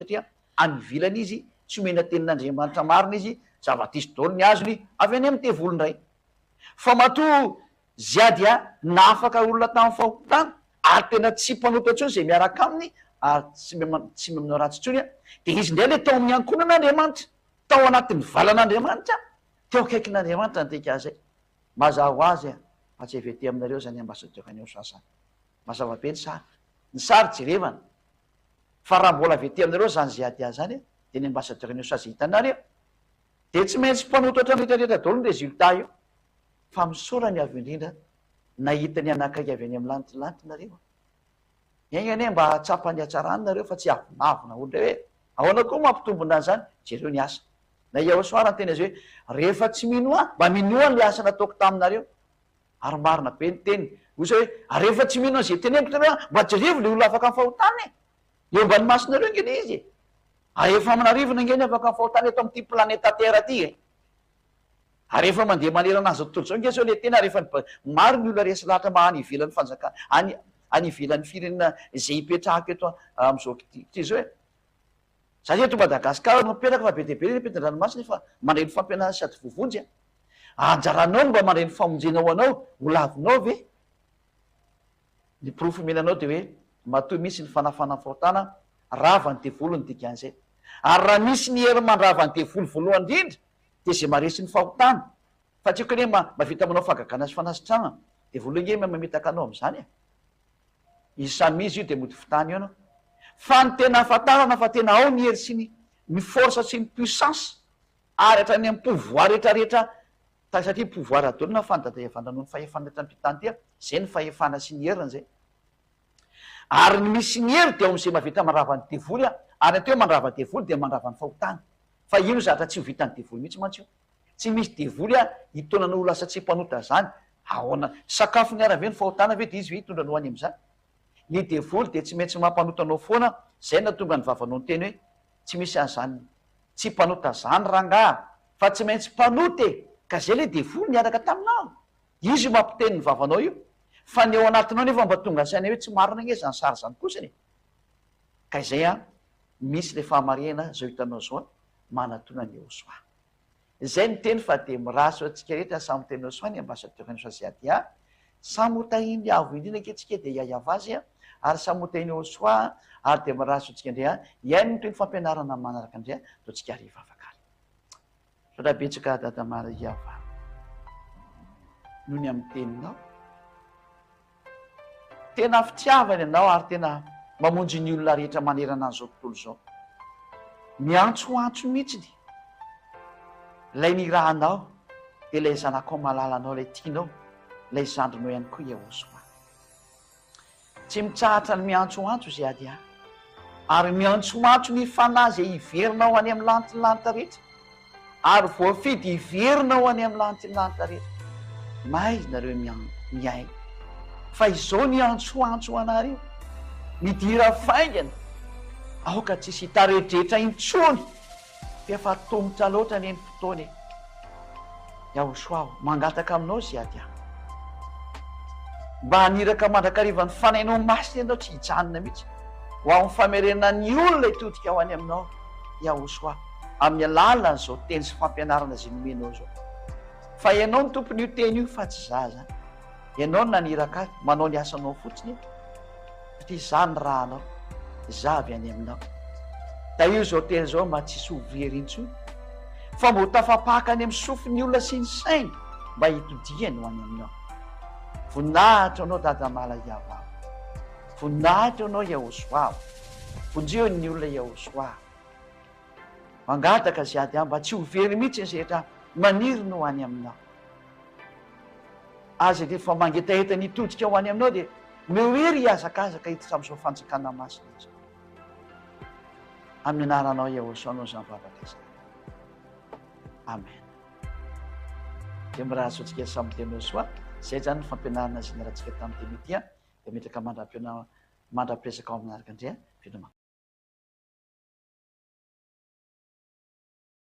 satria any ivelany izy tsy omena tenin'Andriamanitra marina izy zava-tisy daholo ny azony avy any amin'ny tevolondray fa matoa ziady na afaka olona tamin'ny fahotana ary tena tsy mpanota ntsony zay miaraka aminy ary tsy manao ratsy ntsony de izy ndray le tao amin'ny ankonan'Andriamanitra tao anatin'ny valan'Andriamanitra teo akaikin'Andriamanitra nyteka zay mazava ho azy fa tsy evety aminareo zany ambasadeur-nio sasany mazava be ny sary jerevana fa raha mbola avety aminareo zany ziady zany de ny ambasadeur-nio sasy hitanareo de tsy maintsy mpanotatra rehetrarehetra daholo ny résultat io fa misorany avy indrindra nahitany anakaiky avy any amin'ny lanitrinareo iainany mba tsapany hatsarany nareo fa tsy avinavina ohatra hoe ahoana koa mampitombona zany jereo ny asa na iaosoara ny tena azy hoe rehefa tsy mino mba minoany le asa nataoko taminareo ary marina be ny teny osa hoe rehefa tsy mino an'izay teneniko nareo mba jerevo le olona afaka mifahotany eo mba ny masonareo ngeny izy rehefa aminarivona ngeny afaka mifahotany eto amin'ity planeta terre ty rehefa mandeha manerana azy tontolo zao nge zao le tena rehefa maro ny olona resy lahatra mahany ivelan'ny fanjakana any ivelan'ny firenena zay hipetrahako eto am'izao ty zao hoe za eto Madagasikara mapetraka fa be de be repetin-dranomasina fa mandray ny fampianarana sady vovonjy anjaranao mba mandray ny famonjenao anao holavinao ve ny profo menanao de hoe matoa misy ny fanafana fahotana ravany devolony dikan'izay ary raha misy ny hery mandravany devolo voalohany indrindra de zay maresy ny fahotana fa tsy ko ne mavita manao fagagana sy fanasitrana de voalohange mametaka anao am'izany isamy izy io de mody fitany io anao fa ny tena afatarana fa tena ao ny hery sy ny force sy ny puissance ary hatrany amin'ny pouvoir rehetrarehetra satria pouvoir adolo na fandadavandranao ny fahefana etrampitany ty zay ny fahefana sy ny heriny zay ary ny misy ny hery de ao am'izay mavita mandravany devoly ary ateo mandravany devoly de mandravany fahotana fa ino zatra tsy ho vitany devoly mihitsy mantsy io tsy misy devoly hitonana olo asa tsy mpanota zany ahoana sakafo ny arave ny fahotana ve de izy hoe hitondra no any am'izany ny devoly de tsy maintsy mampanotanao foana zay na tonga ny vavanao ny teny hoe tsy misy an'izany tsy mpanota zany ranga fa tsy maintsy mpanote ka zay le devoly niaraka taminao izy io mampiteny ny vavanao io fa ny ao anatinao nefa mba tonga saina hoe tsy marina nge zany sary zany kosany ka izay misy le fahamarena zao hitanao zao manatona ny Josoa zay ny teny fa de miraso atsika rehetra samy teny Josoa ny ambasadeur-nio sasiady samy hotahiny avo indrindra anketrika de iaiava azy ary samy hotahiny Josoa ary de miraso atsika ndray iainy ny toy ny fampianarana manaraka ndray to tsika ariva afakaly raha betsaka dada Mariava noho ny amin'ny teninao tena fitiavany ianao ary tena mamonjy ny olona rehetra manerana an'izao tontolo zao miantsoantso mihitsy lay nirahanao de lay zanakao malalanao lay tianao lay zandrinao ihany koa Josoa tsy mitsahatra ny miantsoantso ziady ary miantsoantso ny fanahy zay iverinao any amin'ny lantilanita rehetra ary voafidy iverinao any amin'ny lantilanita rehetra may nareo miaina fa izao ny antsoantso anareo midira faingana aoka tsisy hitarehetrehitra intsony fefa tomotra loatra ny eny fotoany Josoa mangataka aminao ziady mba haniraka mandrakariva ny fanainao masina ianao tsy hijanona mihitsy ho amin'ny famerenana ny olona hitodika ao any aminao Josoa amin'ny alalany zao teny sy fampianarana zay nomenao zao fa ianao ny tompony io teny io fa tsy zaza ianao ny naniraka azy manao ny asanao fotsiny satria zany rahanao zavy any aminao da io zao teny zao mba tsisy hoveryntsony fa mbo tafapaka any amin'ny sofiny olona sy ny sainy mba hitodiany ho any aminao voninahitra anao dada Mariava voninahitra anao Josoa vonjeo ny olona Josoa mangataka ziady mba tsy hovery mihitsy ny rehetra maniry no any aminao azy rehefa mangetaheta nitodika ho any aminao de meoery hiazakazaka hiditra am'izao fanjakana masina izy amin'ny anaranao Josoa anao zany vavaka izay amen de miraso atsika samy teny Josoa zay zany ny fampianarana zay naratsika tamin'ny teny ity de metraka mandra-presaka ao aminaraka indray